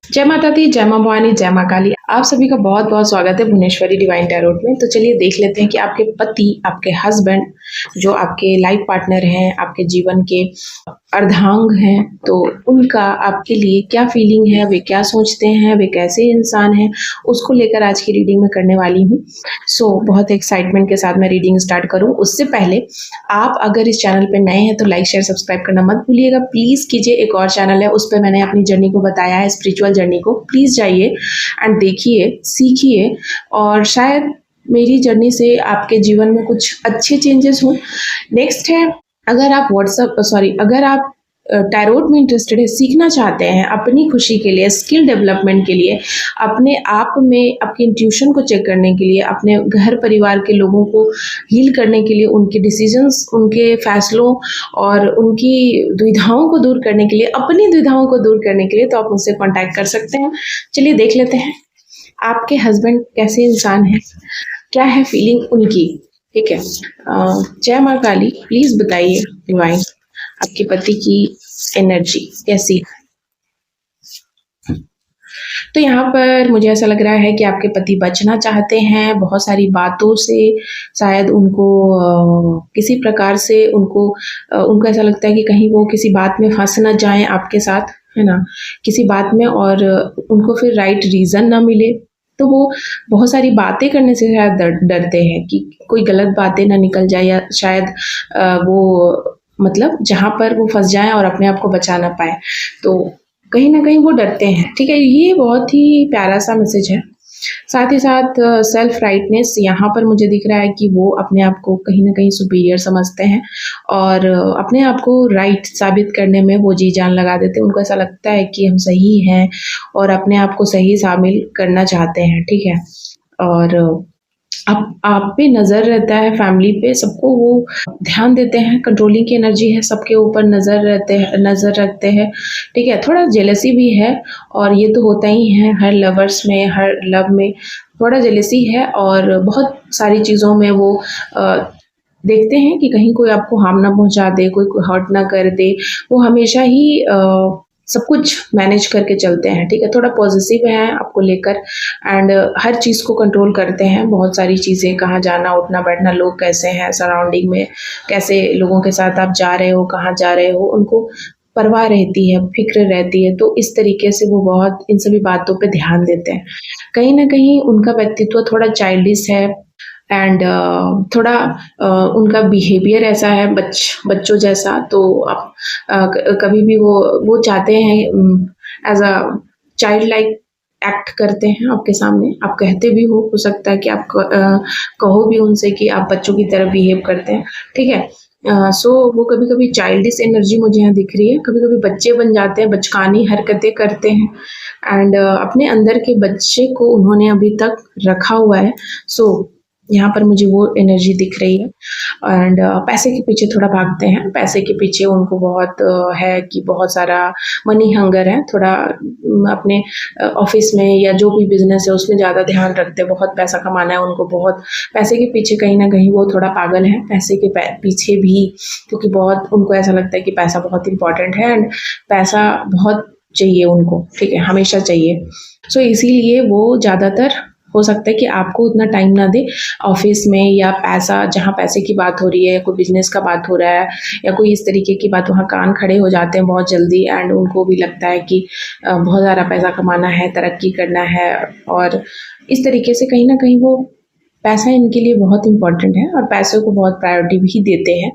जय माता दी, जय माँ भवानी, जय माँ काली। आप सभी का बहुत बहुत स्वागत है भुवनेश्वरी डिवाइन टैरोट में। तो चलिए देख लेते हैं कि आपके पति, आपके हस्बैंड, जो आपके लाइफ पार्टनर हैं, आपके जीवन के अर्धांग हैं, तो उनका आपके लिए क्या फीलिंग है, वे क्या सोचते हैं, वे कैसे इंसान हैं, उसको लेकर आज की रीडिंग में करने वाली हूँ। बहुत एक्साइटमेंट के साथ मैं रीडिंग स्टार्ट करूँ उससे पहले आप अगर इस चैनल पे नए हैं तो लाइक शेयर सब्सक्राइब करना मत भूलिएगा, प्लीज़ कीजिए। एक और चैनल है, उस पर मैंने अपनी जर्नी को बताया है, स्पिरिचुअल जर्नी को। प्लीज़ जाइए एंड देखिए, सीखिए, और शायद मेरी जर्नी से आपके जीवन में कुछ अच्छे चेंजेस हों। नेक्स्ट है, अगर आप टैरोट में इंटरेस्टेड है, सीखना चाहते हैं अपनी खुशी के लिए, स्किल डेवलपमेंट के लिए, अपने आप में आपके इंट्यूशन को चेक करने के लिए, अपने घर परिवार के लोगों को हील करने के लिए, उनके डिसीजंस, उनके फैसलों और उनकी दुविधाओं को दूर करने के लिए, अपनी दुविधाओं को दूर करने के लिए, तो आप मुझसे कांटेक्ट कर सकते हैं। चलिए देख लेते हैं आपके हस्बैंड कैसे इंसान है, क्या है फीलिंग उनकी। ठीक है। जय माँ काली, प्लीज बताइए डिवाइन, आपके पति की एनर्जी कैसी है। तो यहाँ पर मुझे ऐसा लग रहा है कि आपके पति बचना चाहते हैं बहुत सारी बातों से। शायद उनको किसी प्रकार से उनको ऐसा लगता है कि कहीं वो किसी बात में फंस ना जाएं आपके साथ, है ना, किसी बात में, और उनको फिर राइट रीज़न ना मिले, तो वो बहुत सारी बातें करने से शायद डरते हैं कि कोई गलत बातें ना निकल जाए, या शायद वो मतलब जहाँ पर वो फंस जाएं और अपने आप को बचा ना पाए, तो कहीं ना कहीं वो डरते हैं। ठीक है, ये बहुत ही प्यारा सा मैसेज है। साथ ही साथ सेल्फ राइटनेस, यहाँ पर मुझे दिख रहा है कि वो अपने आप को कहीं ना कहीं सुपीरियर समझते हैं और अपने आप को राइट साबित करने में वो जी जान लगा देते हैं। उनको ऐसा लगता है कि हम सही हैं और अपने आप को सही शामिल करना चाहते हैं। ठीक है, और आप पे नज़र रहता है, फैमिली पे, सबको वो ध्यान देते हैं, कंट्रोलिंग की एनर्जी है, सबके ऊपर नज़र रखते हैं। ठीक है, थोड़ा जेलसी भी है, और ये तो होता ही है हर लवर्स में, हर लव में थोड़ा जेलसी है, और बहुत सारी चीज़ों में वो देखते हैं कि कहीं कोई आपको हार्म ना पहुंचा दे, कोई हर्ट ना कर दे। वो हमेशा ही सब कुछ मैनेज करके चलते हैं। ठीक है, थोड़ा पॉजिटिव है आपको लेकर, एंड हर चीज़ को कंट्रोल करते हैं, बहुत सारी चीज़ें, कहाँ जाना, उठना बैठना, लोग कैसे हैं सराउंडिंग में, कैसे लोगों के साथ आप जा रहे हो, कहाँ जा रहे हो, उनको परवाह रहती है, फिक्र रहती है। तो इस तरीके से वो बहुत इन सभी बातों पे ध्यान देते हैं। कहीं ना कहीं उनका व्यक्तित्व थोड़ा चाइल्डिश है, एंड थोड़ा उनका बिहेवियर ऐसा है बच्चों जैसा। तो आप कभी भी वो चाहते हैं as a child like act करते हैं आपके सामने। आप कहते भी हो सकता है कि आप कहो भी उनसे कि आप बच्चों की तरह बिहेव करते हैं। ठीक है, वो कभी कभी चाइल्डिश एनर्जी मुझे यहाँ दिख रही है, कभी कभी बच्चे बन जाते हैं, बचकानी हरकतें करते हैं, एंड अपने अंदर के बच्चे को उन्होंने अभी तक रखा हुआ है। यहाँ पर मुझे वो एनर्जी दिख रही है, एंड पैसे के पीछे थोड़ा भागते हैं। पैसे के पीछे उनको बहुत है कि बहुत सारा मनी हंगर है, थोड़ा अपने ऑफिस में या जो भी बिजनेस है उसमें ज़्यादा ध्यान रखते हैं, बहुत पैसा कमाना है उनको, बहुत पैसे के पीछे कहीं ना कहीं वो थोड़ा पागल है, पैसे के पीछे भी, क्योंकि बहुत उनको ऐसा लगता है कि पैसा बहुत इंपॉर्टेंट है, एंड पैसा बहुत चाहिए उनको। ठीक है, हमेशा चाहिए। इसीलिए वो ज़्यादातर हो सकता है कि आपको उतना टाइम ना दे ऑफिस में, या पैसा, जहाँ पैसे की बात हो रही है, कोई बिजनेस का बात हो रहा है या कोई इस तरीके की बात, वहाँ कान खड़े हो जाते हैं बहुत जल्दी, एंड उनको भी लगता है कि बहुत ज़्यादा पैसा कमाना है, तरक्की करना है, और इस तरीके से कहीं ना कहीं वो पैसा इनके लिए बहुत इम्पोर्टेंट है और पैसे को बहुत प्रायोरिटी भी देते हैं।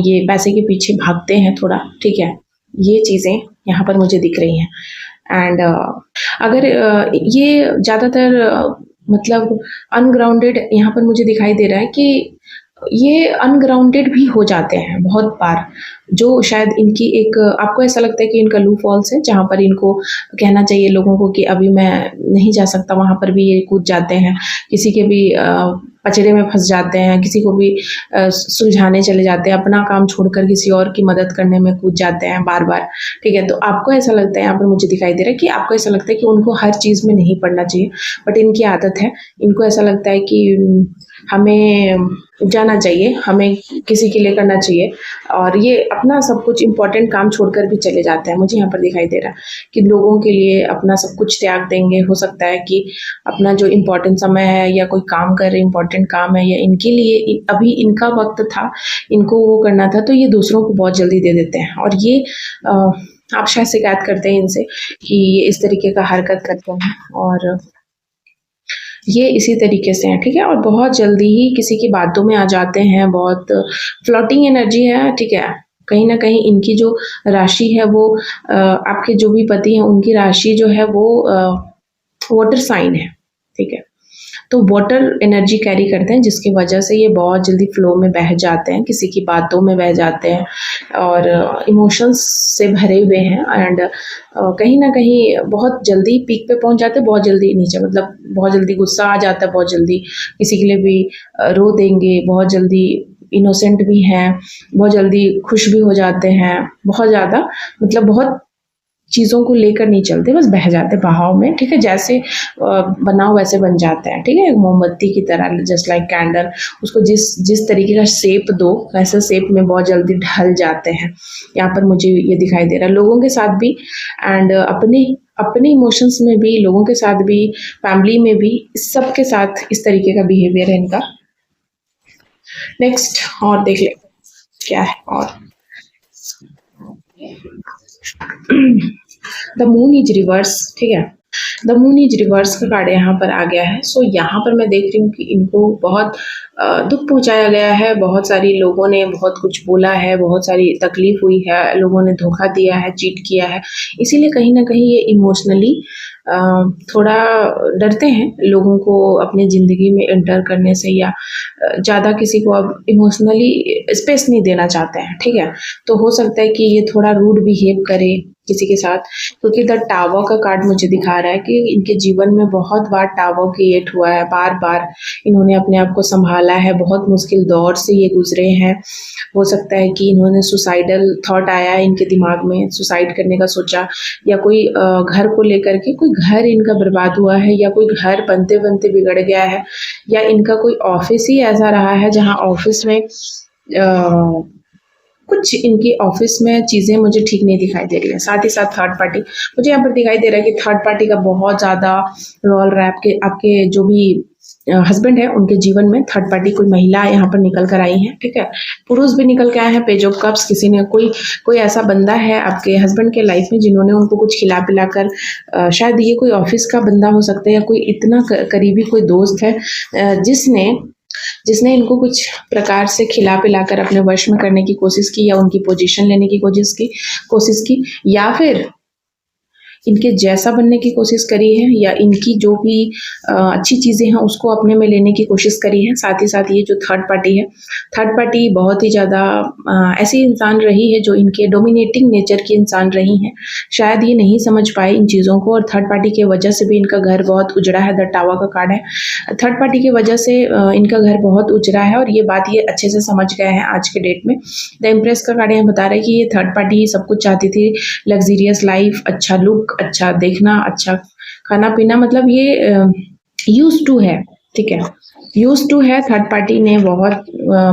ये पैसे के पीछे भागते हैं थोड़ा। ठीक है, ये चीज़ें यहाँ पर मुझे दिख रही हैं। एंड अगर ये ज़्यादातर मतलब अनग्राउंडेड यहाँ पर मुझे दिखाई दे रहा है कि ये अनग्राउंडेड भी हो जाते हैं बहुत बार, जो शायद इनकी एक, आपको ऐसा लगता है कि इनका लू फॉल्स है, जहाँ पर इनको कहना चाहिए लोगों को कि अभी मैं नहीं जा सकता, वहाँ पर भी ये कूद जाते हैं, किसी के भी पचड़े में फंस जाते हैं, किसी को भी सुलझाने चले जाते हैं, अपना काम छोड़कर किसी और की मदद करने में कूद जाते हैं बार बार। ठीक है, तो आपको ऐसा लगता है, यहाँ पर मुझे दिखाई दे रहा है कि आपको ऐसा लगता है कि उनको हर चीज़ में नहीं पड़ना चाहिए, बट इनकी आदत है, इनको ऐसा लगता है कि हमें जाना चाहिए, हमें किसी के लिए करना चाहिए, और ये अपना सब कुछ इम्पोर्टेंट काम छोड़कर भी चले जाते हैं। मुझे यहाँ पर दिखाई दे रहा है कि लोगों के लिए अपना सब कुछ त्याग देंगे। हो सकता है कि अपना जो इम्पोर्टेंट समय है या कोई काम कर रहे इम्पोर्टेंट काम है या इनके लिए अभी इनका वक्त था, इनको वो करना था, तो ये दूसरों को बहुत जल्दी दे देते हैं। और ये आप शायद शिकायत करते हैं इनसे कि ये इस तरीके का हरकत करते हैं, और ये इसी तरीके से हैं, ठीक है। और बहुत जल्दी ही किसी की बातों में आ जाते हैं, बहुत फ्लर्टिंग एनर्जी है, ठीक है। कहीं ना कहीं इनकी जो राशि है वो आपके जो भी पति हैं उनकी राशि जो है वो वाटर साइन है, ठीक है। तो वाटर एनर्जी कैरी करते हैं, जिसकी वजह से ये बहुत जल्दी फ्लो में बह जाते हैं, किसी की बातों में बह जाते हैं, और इमोशंस से भरे हुए हैं। एंड कहीं ना कहीं बहुत जल्दी पीक पे पहुंच जाते हैं, बहुत जल्दी नीचे, मतलब बहुत जल्दी गुस्सा आ जाता है, बहुत जल्दी किसी के लिए भी रो देंगे, बहुत जल्दी इनोसेंट भी हैं, बहुत जल्दी खुश भी हो जाते हैं, बहुत ज़्यादा, मतलब बहुत चीज़ों को लेकर नहीं चलते, बस बह जाते बहाव में, ठीक है। जैसे बनाओ वैसे बन जाता है, ठीक है। मोमबत्ती की तरह, जस्ट लाइक कैंडल, उसको जिस जिस तरीके का शेप दो वैसे शेप में बहुत जल्दी ढल जाते हैं। यहाँ पर मुझे ये दिखाई दे रहा है लोगों के साथ भी, एंड अपने अपने इमोशंस में भी, लोगों के साथ भी, फैमिली में भी, सब के साथ इस तरीके का बिहेवियर है इनका। नेक्स्ट और देख ले क्या है। और द मून इज रिवर्स, ठीक है। द मून इज रिवर्स का कार्ड यहाँ पर आ गया है। सो यहाँ पर मैं देख रही हूँ कि इनको बहुत दुख पहुंचाया गया है, बहुत सारी लोगों ने बहुत कुछ बोला है, बहुत सारी तकलीफ हुई है, लोगों ने धोखा दिया है, चीट किया है, इसीलिए कहीं ना कहीं ये इमोशनली थोड़ा डरते हैं लोगों को अपनी ज़िंदगी में एंटर करने से, या ज़्यादा किसी को अब इमोशनली स्पेस नहीं देना चाहते हैं, ठीक है। तो हो सकता है कि ये थोड़ा रूड बिहेव करे किसी के साथ, क्योंकि द टावर का कार्ड मुझे दिखा रहा है कि इनके जीवन में बहुत बार टावर क्रिएट हुआ है, बार बार इन्होंने अपने आप को संभाला है, बहुत मुश्किल दौर से ये गुजरे हैं। हो सकता है कि इन्होंने सुसाइडल थॉट आया है इनके दिमाग में, सुसाइड करने का सोचा, या कोई घर को लेकर के कोई घर इनका बर्बाद हुआ है, या कोई घर बनते बनते बिगड़ गया है, या इनका कोई ऑफिस ही ऐसा रहा है जहाँ ऑफिस में कुछ इनकी ऑफिस में चीज़ें मुझे ठीक नहीं दिखाई दे रही है। साथ ही साथ थर्ड पार्टी मुझे यहाँ पर दिखाई दे रहा है कि थर्ड पार्टी का बहुत ज़्यादा रोल रहा है। आपके जो भी हस्बैंड है उनके जीवन में थर्ड पार्टी कोई महिला यहाँ पर निकल कर आई है, ठीक है। पुरुष भी निकल के आए हैं, पेज ऑफ कप्स, किसी ने कोई ऐसा बंदा है आपके हस्बैंड के लाइफ में जिन्होंने उनको कुछ खिला पिला कर, शायद ये कोई ऑफिस का बंदा हो सकता है, या कोई इतना करीबी कोई दोस्त है जिसने इनको कुछ प्रकार से खिला पिला कर अपने वश में करने की कोशिश की, या उनकी पोजीशन लेने की कोशिश की, या फिर इनके जैसा बनने की कोशिश करी है, या इनकी जो भी अच्छी चीज़ें हैं उसको अपने में लेने की कोशिश करी है। साथ ही साथ ये जो थर्ड पार्टी है, थर्ड पार्टी बहुत ही ज़्यादा ऐसी इंसान रही है जो इनके डोमिनेटिंग नेचर की इंसान रही हैं। शायद ये नहीं समझ पाए इन चीज़ों को, और थर्ड पार्टी की वजह से भी इनका घर बहुत उजड़ा है। द टावर का कार्ड है, थर्ड पार्टी की वजह से इनका घर बहुत उजड़ा है, और ये बात ये अच्छे से समझ गए हैं आज के डेट में। द इम्प्रेस का कार्ड यहाँ बता रहा है कि ये थर्ड पार्टी सब कुछ चाहती थी, लग्जीरियस लाइफ, अच्छा लुक, अच्छा देखना, अच्छा खाना पीना, मतलब ये यूज टू है, ठीक है, यूज टू है। थर्ड पार्टी ने बहुत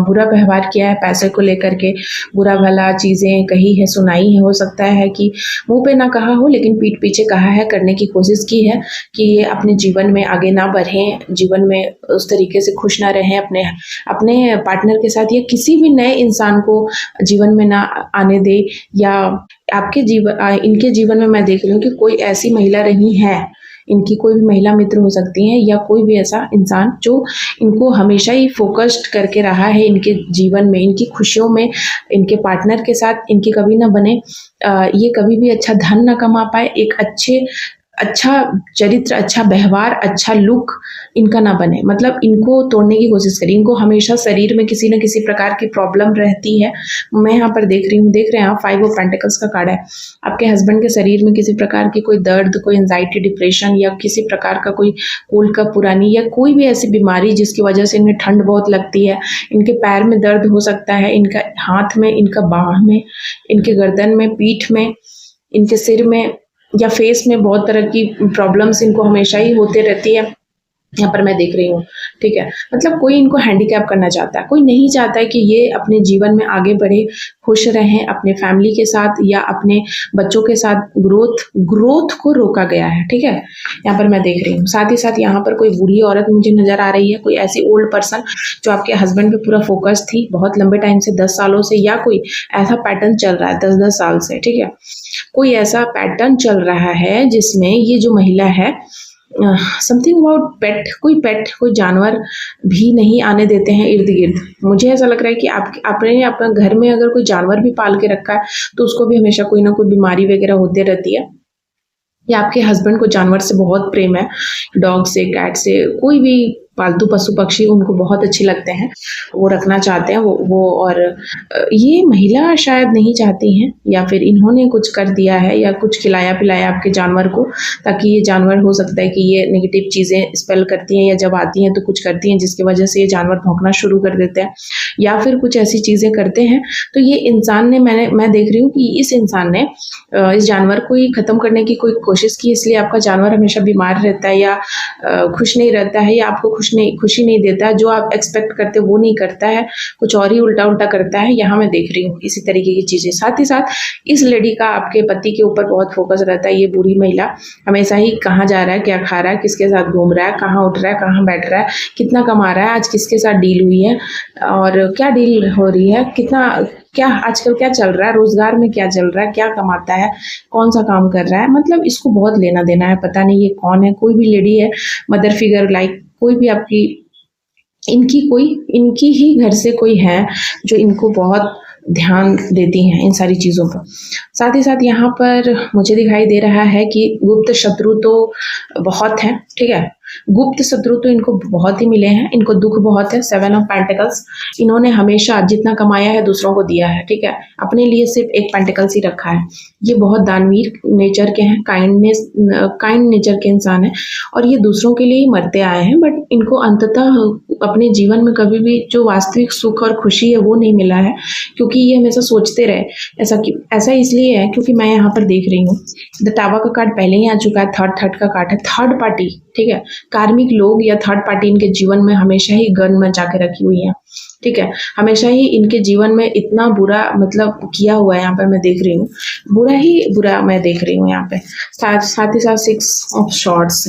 बुरा व्यवहार किया है, पैसे को लेकर के बुरा भला चीज़ें कही है, सुनाई है। हो सकता है कि मुंह पे ना कहा हो, लेकिन पीठ पीछे कहा है, करने की कोशिश की है कि ये अपने जीवन में आगे ना बढ़ें, जीवन में उस तरीके से खुश ना रहें अपने पार्टनर के साथ, या किसी भी नए इंसान को जीवन में ना आने दे। या आपके इनके जीवन में मैं देख रही हूँ कि कोई ऐसी महिला रही है, इनकी कोई भी महिला मित्र हो सकती है, या कोई भी ऐसा इंसान जो इनको हमेशा ही फोकस्ड करके रहा है इनके जीवन में, इनकी खुशियों में। इनके पार्टनर के साथ इनकी कभी ना बने, ये कभी भी अच्छा धन ना कमा पाए, एक अच्छा चरित्र, अच्छा व्यवहार, अच्छा लुक इनका ना बने, मतलब इनको तोड़ने की कोशिश करी। इनको हमेशा शरीर में किसी न किसी प्रकार की प्रॉब्लम रहती है। मैं यहाँ पर देख रहे हैं आप, 5 ऑफ पेंटिकल्स का कार्ड है। आपके हस्बैंड के शरीर में किसी प्रकार की कोई दर्द, कोई एंजाइटी, डिप्रेशन, या किसी प्रकार का कोई कोल्ड कफ पुरानी, या कोई भी ऐसी बीमारी जिसकी वजह से इन्हें ठंड बहुत लगती है। इनके पैर में दर्द हो सकता है, इनका हाथ में, इनका बाह में, इनके गर्दन में, पीठ में, इनके सिर में या फेस में बहुत तरह की प्रॉब्लम्स इनको हमेशा ही होते रहती है। यहाँ पर मैं देख रही हूँ, ठीक है। मतलब कोई इनको हैंडीकैप करना चाहता है, कोई नहीं चाहता है कि ये अपने जीवन में आगे बढ़े, खुश रहें अपने फैमिली के साथ या अपने बच्चों के साथ। ग्रोथ को रोका गया है, ठीक है। यहाँ पर मैं देख रही हूँ, साथ ही साथ यहाँ पर कोई बूढ़ी औरत मुझे नजर आ रही है, कोई ऐसी ओल्ड पर्सन जो आपके हस्बैंड पे पूरा फोकस थी बहुत लंबे टाइम से, 10 सालों से, या कोई ऐसा पैटर्न चल रहा है 10-10 साल से, ठीक है। कोई ऐसा पैटर्न चल रहा है जिसमें ये जो महिला है, समथिंग अबाउट पेट, कोई जानवर भी नहीं आने देते हैं इर्द गिर्द। मुझे ऐसा लग रहा है कि आपने अपने घर में अगर कोई जानवर भी पाल के रखा है तो उसको भी हमेशा कोई ना कोई बीमारी वगैरह होते रहती है। या आपके हस्बैंड को जानवर से बहुत प्रेम है, डॉग से, कैट से, कोई भी पालतू पशु पक्षी उनको बहुत अच्छे लगते हैं, वो रखना चाहते हैं वो और ये महिला शायद नहीं चाहती हैं, या फिर इन्होंने कुछ कर दिया है या कुछ खिलाया पिलाया आपके जानवर को, ताकि ये जानवर, हो सकता है कि ये नेगेटिव चीज़ें स्पेल करती हैं या जब आती हैं तो कुछ करती हैं जिसकी वजह से ये जानवर भौंकना शुरू कर देते हैं, या फिर कुछ ऐसी चीज़ें करते हैं। तो ये इंसान ने, मैं देख रही हूँ कि इस इंसान ने इस जानवर को ही ख़त्म करने की कोई कोशिश की, इसलिए आपका जानवर हमेशा बीमार रहता है या खुश नहीं रहता है, या आपको खुशी नहीं देता है, जो आप एक्सपेक्ट करते वो नहीं करता है, कुछ और ही उल्टा उल्टा करता है। यहाँ मैं देख रही हूँ इसी तरीके की चीज़ें। साथ ही साथ इस लेडी का आपके पति के ऊपर बहुत फोकस रहता है। ये बूढ़ी महिला हमेशा ही कहाँ जा रहा है, क्या खा रहा है, किसके साथ घूम रहा है, कहाँ उठ रहा है, कहाँ बैठ रहा है, कितना कमा रहा है, आज किसके साथ डील हुई है और क्या डील हो रही है, क्या आजकल क्या चल रहा है, रोजगार में क्या चल रहा है, क्या कमाता है, कौन सा काम कर रहा है, मतलब इसको बहुत लेना देना है। पता नहीं ये कौन है, कोई भी लेडी है, मदर फिगर लाइक, कोई भी आपकी इनकी ही घर से कोई है जो इनको बहुत ध्यान देती हैं इन सारी चीज़ों पर। साथ ही साथ यहाँ पर मुझे दिखाई दे रहा है कि गुप्त शत्रु तो बहुत हैं, ठीक है। गुप्त शत्रु तो इनको बहुत ही मिले हैं, इनको दुख बहुत है। 7 ऑफ पेंटिकल्स, इन्होंने हमेशा जितना कमाया है दूसरों को दिया है, ठीक है। अपने लिए सिर्फ एक पेंटिकल्स ही रखा है। ये बहुत दानवीर नेचर के हैं, काइंड नेचर के इंसान हैं और ये दूसरों के लिए ही मरते आए हैं, बट इनको अंततः अपने जीवन में कभी भी जो वास्तविक सुख और खुशी है वो नहीं मिला है, क्योंकि ये हमेशा सोचते रहे। ऐसा इसलिए है क्योंकि मैं यहाँ पर देख रही हूँ द टावर का कार्ड पहले ही आ चुका है, थर्ड का कार्ड है, थर्ड पार्टी, ठीक है। कार्मिक लोग या थर्ड पार्टी इनके जीवन में हमेशा ही गन मचा के रखी हुई है, ठीक है। हमेशा ही इनके जीवन में इतना बुरा मतलब किया हुआ है, यहाँ पर मैं देख रही हूँ बुरा मैं देख रही हूँ यहाँ पे। साथ ही साथ 6 ऑफ शॉर्ट्स,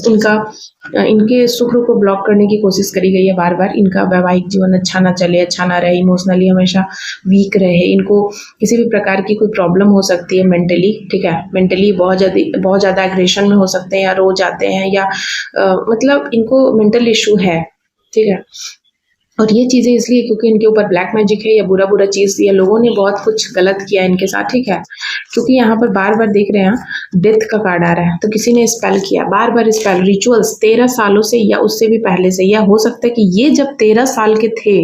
इनके सुख को ब्लॉक करने की कोशिश करी गई है बार बार। इनका वैवाहिक जीवन अच्छा ना चले, अच्छा ना रहे, इमोशनली हमेशा वीक रहे, इनको किसी भी प्रकार की कोई प्रॉब्लम हो सकती है मेंटली, ठीक है। मेंटली बहुत ज़्यादा एग्रेशन में हो सकते हैं या रो जाते हैं या मतलब इनको मेंटल इशू है, ठीक है। और ये चीज़ें इसलिए क्योंकि इनके ऊपर ब्लैक मैजिक है या बुरा चीज़, या लोगों ने बहुत कुछ गलत किया इनके साथ, ठीक है। क्योंकि यहाँ पर बार बार देख रहे हैं डेथ का कार्ड आ रहा है, तो किसी ने स्पेल किया, बार बार स्पेल, रिचुअल्स 13 सालों से या उससे भी पहले से, या हो सकता है कि ये जब 13 साल के थे,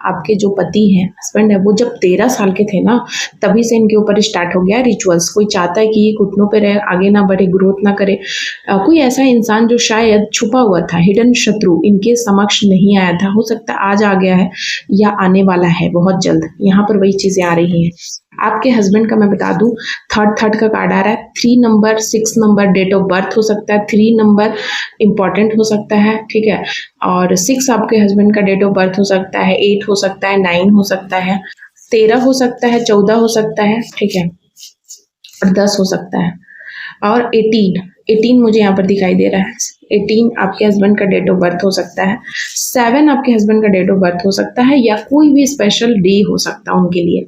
आपके जो पति हैं, हस्बैंड है, वो जब 13 साल के थे ना, तभी से इनके ऊपर स्टार्ट हो गया रिचुअल्स। कोई चाहता है कि ये घुटनों पे रहे, आगे ना बढ़े, ग्रोथ ना करे। कोई ऐसा इंसान जो शायद छुपा हुआ था, हिडन शत्रु, इनके समक्ष नहीं आया था, हो सकता है आज आ गया है या आने वाला है बहुत जल्द। यहाँ पर वही चीजें आ रही हैं। आपके हस्बैंड का मैं बता दूं, थर्ड का कार्ड आ रहा है, 3 number, 6 number date of birth हो सकता है, 3 नंबर इंपॉर्टेंट हो सकता है, ठीक है। और 6 आपके हस्बैंड का डेट ऑफ बर्थ हो सकता है, 8 हो सकता है, 9 हो सकता है, 13 हो सकता है, 14 हो सकता है, ठीक है, और 10 हो सकता है, और 18 मुझे यहाँ पर दिखाई दे रहा है। 18 आपके हस्बैंड का डेट ऑफ बर्थ हो सकता है, 7 आपके हस्बैंड का डेट ऑफ बर्थ हो सकता है, या कोई भी स्पेशल डे हो सकता है उनके लिए।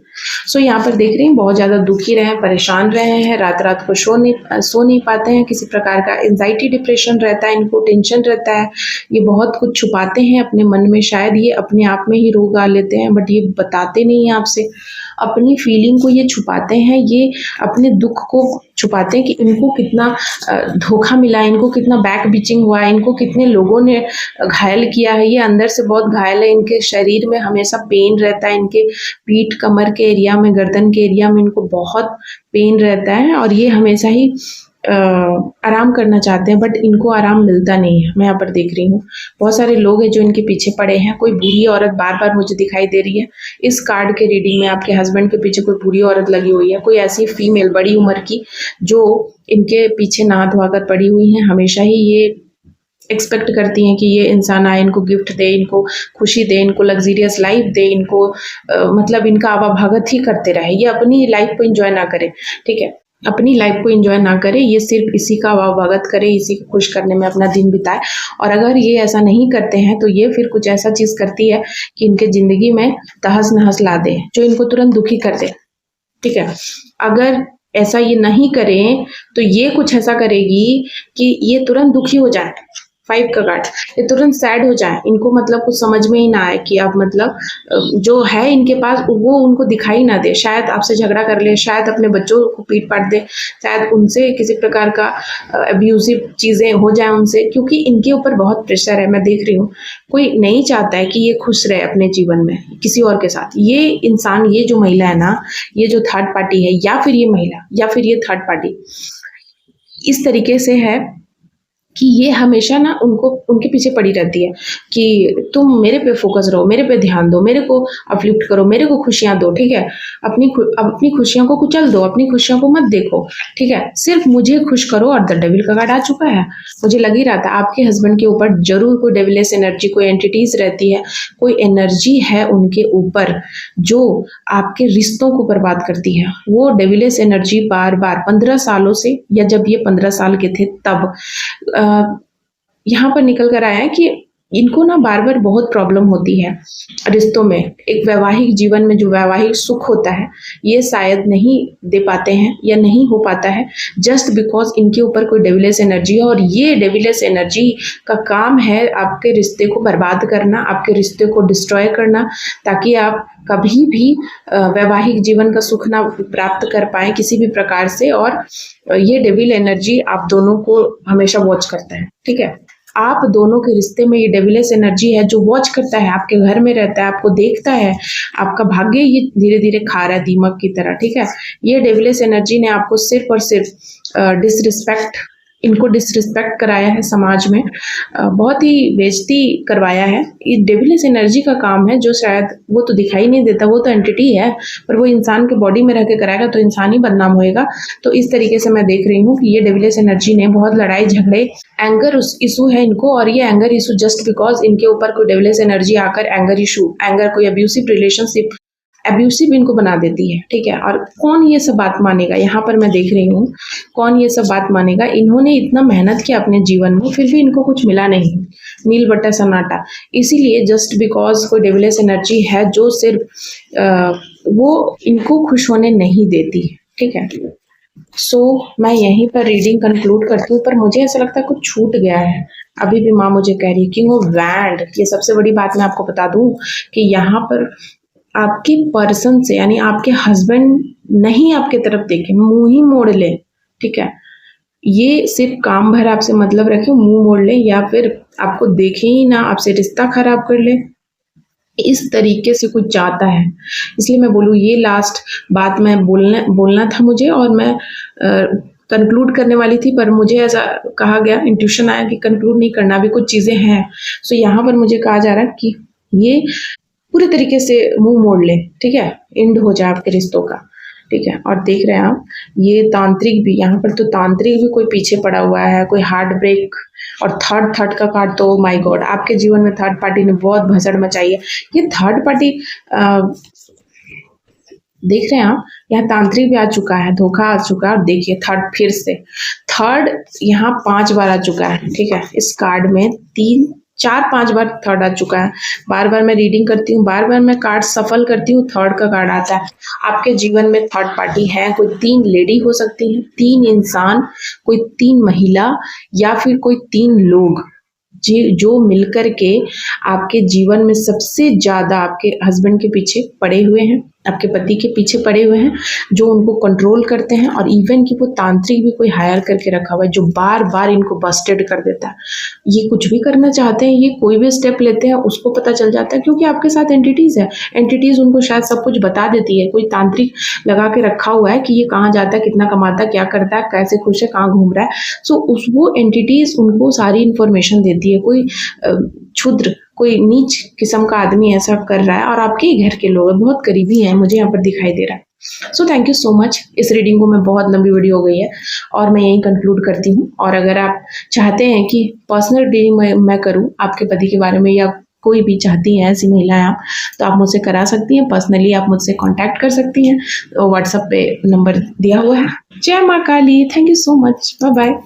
सो यहाँ पर देख रहे हैं बहुत ज़्यादा दुखी रहे हैं, परेशान रहे हैं, रात को सो नहीं पाते हैं, किसी प्रकार का एंजाइटी डिप्रेशन रहता है, इनको टेंशन रहता है, ये बहुत कुछ छुपाते हैं अपने मन में, शायद ये अपने आप में ही रोग आ लेते हैं, बट ये बताते नहीं हैं आपसे, अपनी फीलिंग को ये छुपाते हैं, ये अपने दुख को छुपाते हैं कि इनको कितना धोखा मिला, इनको कितना बैक बिचिंग हुआ है, इनको कितने लोगों ने घायल किया है, ये अंदर से बहुत घायल है, इनके शरीर में हमेशा पेन रहता है, इनके पीठ कमर के एरिया में, गर्दन के एरिया में इनको बहुत पेन रहता है, और ये हमेशा ही आराम करना चाहते हैं, बट इनको आराम मिलता नहीं है। मैं यहाँ पर देख रही हूँ बहुत सारे लोग हैं जो इनके पीछे पड़े हैं। कोई बुरी औरत बार बार मुझे दिखाई दे रही है इस कार्ड के रीडिंग में, आपके हस्बैंड के पीछे कोई बुरी औरत लगी हुई है, कोई ऐसी फीमेल बड़ी उम्र की जो इनके पीछे नहा धोआ कर पड़ी हुई है, हमेशा ही ये एक्सपेक्ट करती हैं कि ये इंसान आए, इनको गिफ्ट दे, इनको खुशी दे, इनको लग्जरियस लाइफ दे, इनको मतलब इनका आवाभगत ही करते रहे, ये अपनी लाइफ को एंजॉय ना करे, ठीक है, अपनी लाइफ को एंजॉय ना करे, ये सिर्फ इसी का आवाभगत करे, इसी को खुश करने में अपना दिन बिताए। और अगर ये ऐसा नहीं करते हैं तो ये फिर कुछ ऐसा चीज़ करती है कि इनके ज़िंदगी में तहस नहस ला दे, जो इनको तुरंत दुखी कर दे, ठीक है। अगर ऐसा ये नहीं करें तो ये कुछ ऐसा करेगी कि ये तुरंत दुखी हो जाए, 5 का कार्ड, ये तुरंत सैड हो जाए, इनको मतलब कुछ समझ में ही ना आए कि अब मतलब जो है इनके पास वो उनको दिखाई ना दे, शायद आपसे झगड़ा कर ले, शायद अपने बच्चों को पीट पाट दे, शायद उनसे किसी प्रकार का अब्यूसिव चीज़ें हो जाए उनसे, क्योंकि इनके ऊपर बहुत प्रेशर है। मैं देख रही हूँ कोई नहीं चाहता है कि ये खुश रहे अपने जीवन में किसी और के साथ। ये इंसान, ये जो महिला है ना, ये जो थर्ड पार्टी है, या फिर ये महिला या फिर ये थर्ड पार्टी इस तरीके से है कि ये हमेशा ना उनके पीछे पड़ी रहती है कि तुम मेरे पे फोकस रहो, मेरे पे ध्यान दो, मेरे को अपलिफ्ट करो, मेरे को खुशियां दो, ठीक है, अपनी खुशियों को कुचल दो, अपनी खुशियों को मत देखो, ठीक है, सिर्फ मुझे खुश करो। और द डेविल का कार्ड आ चुका है। मुझे लग ही रहा था आपके हस्बैंड के ऊपर जरूर कोई डेविलियस एनर्जी, कोई एंटिटीज रहती है, कोई एनर्जी है उनके ऊपर जो आपके रिश्तों को बर्बाद करती है। वो डेविलियस एनर्जी बार बार 15 सालों से, या जब ये 15 साल के थे तब यहाँ पर निकल कर आया है कि इनको ना बार बार बहुत प्रॉब्लम होती है रिश्तों में। एक वैवाहिक जीवन में जो वैवाहिक सुख होता है ये शायद नहीं दे पाते हैं या नहीं हो पाता है, जस्ट बिकॉज इनके ऊपर कोई डेविलियस एनर्जी है। और ये डेविलियस एनर्जी का काम है आपके रिश्ते को बर्बाद करना, आपके रिश्ते को डिस्ट्रॉय करना, ताकि आप कभी भी वैवाहिक जीवन का सुख ना प्राप्त कर पाए किसी भी प्रकार से। और ये डेविल एनर्जी आप दोनों को हमेशा वॉच करता है, ठीक है। आप दोनों के रिश्ते में ये डेविलियस एनर्जी है जो वॉच करता है, आपके घर में रहता है, आपको देखता है, आपका भाग्य ये धीरे धीरे खा रहा है दीमक की तरह, ठीक है। ये डेविलियस एनर्जी ने आपको सिर्फ और सिर्फ डिसरिस्पेक्ट, इनको डिसरिस्पेक्ट कराया है समाज में, बहुत ही बेइज्जती करवाया है। ये डेविलियस एनर्जी का काम है जो शायद वो तो दिखाई नहीं देता, वो तो एंटिटी है, पर वो इंसान के बॉडी में रह के कराएगा तो इंसान ही बदनाम होएगा। तो इस तरीके से मैं देख रही हूँ कि ये डेविलियस एनर्जी ने बहुत लड़ाई झगड़े, एंगर इशू है इनको, और ये एंगर इशू जस्ट बिकॉज इनके ऊपर कोई डेविलियस एनर्जी आकर एंगर इशू, एंगर कोई अब्यूसिव रिलेशनशिप एब्यूसिव इनको बना देती है, ठीक है। और कौन ये सब बात मानेगा, यहाँ पर मैं देख रही हूँ कौन ये सब बात मानेगा। इन्होंने इतना मेहनत किया अपने जीवन में, फिर भी इनको कुछ मिला नहीं, नील बट्टा सन्नाटा। इसीलिए जस्ट बिकॉज कोई डेविलियस एनर्जी है जो सिर्फ वो इनको खुश होने नहीं देती, ठीक है। सो मैं यहीं पर रीडिंग कंक्लूड करती हूँ, पर मुझे ऐसा लगता है कुछ छूट गया है। अभी भी माँ मुझे कह रही है किंग ऑफ वैंड। ये सबसे बड़ी बात मैं आपको बता दूं कि यहाँ पर आपके पर्सन से, यानी आपके हस्बैंड नहीं आपके तरफ देखे, मुंह ही मोड़ ले, ठीक है। ये सिर्फ काम भर आपसे मतलब रखे, मुंह मोड़ ले, या फिर आपको देखे ही ना, आपसे रिश्ता खराब कर ले, इस तरीके से कुछ चाहता है। इसलिए मैं बोलूँ ये लास्ट बात मैं बोलना था मुझे, और मैं कंक्लूड करने वाली थी, पर मुझे ऐसा कहा गया, इंट्यूशन आया कि कंक्लूड नहीं करना, भी कुछ चीज़ें हैं। सो यहाँ पर मुझे कहा जा रहा है कि ये पूरे तरीके से मुंह मोड़ ले, ठीक है, एंड हो जाए आपके रिश्तों का, ठीक है। और देख रहे हैं आप ये तांत्रिक भी, यहाँ पर तो तांत्रिक भी कोई पीछे पड़ा हुआ है, कोई हार्ट ब्रेक। और थर्ड का कार्ड तो माय गॉड, आपके जीवन में थर्ड पार्टी ने बहुत भसड़ मचाई है। ये थर्ड पार्टी देख रहे हैं आप, यहाँ तांत्रिक भी आ चुका है, धोखा आ चुका है, और देखिए थर्ड, फिर से थर्ड यहाँ 5 बार आ चुका है, ठीक है। इस कार्ड में 3, 4, 5 बार थर्ड आ चुका है। बार बार मैं रीडिंग करती हूँ, बार बार मैं कार्ड सफल करती हूँ, थर्ड का कार्ड आता है। आपके जीवन में थर्ड पार्टी है, कोई 3 लेडी हो सकती हैं, 3 इंसान, कोई 3 महिला, या फिर कोई 3 लोग जो मिलकर के आपके जीवन में सबसे ज्यादा आपके हस्बैंड के पीछे पड़े हुए हैं, आपके पति के पीछे पड़े हुए हैं, जो उनको कंट्रोल करते हैं। और इवन कि वो तांत्रिक भी कोई हायर करके रखा हुआ है जो बार बार इनको बस्टेड कर देता है। ये कुछ भी करना चाहते हैं, ये कोई भी स्टेप लेते हैं, उसको पता चल जाता है, क्योंकि आपके साथ एंटिटीज है, एंटिटीज उनको शायद सब कुछ बता देती है। कोई तांत्रिक लगा के रखा हुआ है कि ये कहाँ जाता है, कितना कमाता है, क्या करता है, कैसे खुश है, कहाँ घूम रहा है। सो वो एंटिटीज उनको सारी इंफॉर्मेशन देती है। कोई क्षुद्र, कोई नीच किस्म का आदमी ऐसा कर रहा है, और आपके ही घर के लोग बहुत करीबी हैं, मुझे यहाँ पर दिखाई दे रहा है। So thank you so much. इस रीडिंग को मैं बहुत लंबी वीडियो हो गई है और मैं यहीं कंक्लूड करती हूँ। और अगर आप चाहते हैं कि पर्सनल रीडिंग मैं करूँ आपके पति के बारे में, या कोई भी चाहती हैं ऐसी महिलाएं आप, तो आप मुझसे करा सकती हैं। पर्सनली आप मुझसे कांटेक्ट कर सकती हैं, तो व्हाट्सएप पे नंबर दिया हुआ है। जय माँ Kali. Thank you so much. Bye bye.